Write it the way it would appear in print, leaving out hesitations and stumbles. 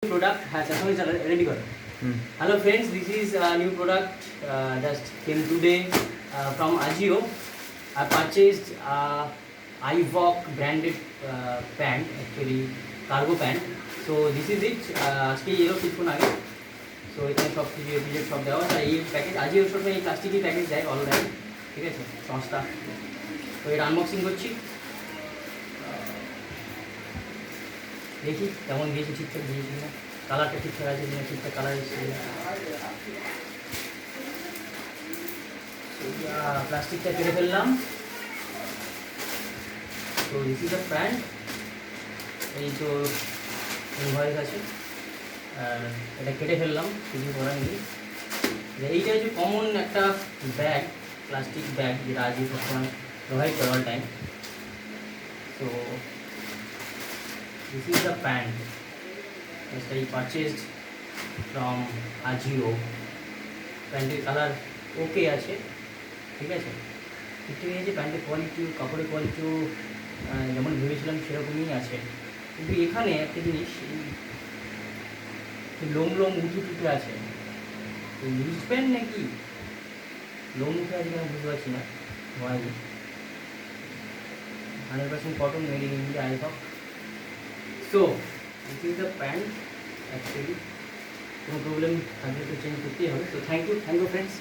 product has ready got. Hello friends, this is a new product just came today from AJIO. I purchased IVOC branded pant, actually cargo pant. So this is it. আজকে এলো কিছুক্ষণ আগে। So এখানে সব কিছু এপিজেড সব দেওয়া আর এই প্যাকেজ AJIO সবসময় এই প্লাস্টিকের প্যাকেজ দেয় অলরেডি, ঠিক আছে সংস্থা। তো এটা আনবক্সিং করছি, দেখি কেমন দিয়েছি, ঠিকঠাক দিয়েছি কিনা, কালারটা ঠিকঠাক আছে কিনা, ঠিকঠাক কালার এসেছে প্লাস্টিকটা কেটে ফেললাম। তো দিস ইজ আ প্যান্ট, এই তো ইনভয়েস আছে, আর এটা কেটে ফেললাম, কিছু করার নেই। এইটা হচ্ছে কমন একটা ব্যাগ, প্লাস্টিক ব্যাগ, যেটা আজই সবসময় প্রোভাইড করে অল টাইম। তো this is the pant which I purchased from AJIO. প্যান্টের কালার ওকে আছে, ঠিক আছে, ঠিকঠাকই আছে। প্যান্টের কোয়ালিটিও, কাপড়ের কোয়ালিটিও যেমন ভেবেছিলাম সেরকমই আছে। কিন্তু এখানে একটা জিনিস, লোম লোম উঠে টুটে আছে, লুজ প্যান্ট নাকি লোম উঠে আছে আমি বুঝতে পারছি না। 100% cotton, made in India, IVOC. So this is the pant actually. কোনো প্রবলেম থাকলে তো চেঞ্জ করতেই হবে। তো থ্যাংক ইউ ফ্রেন্ডস।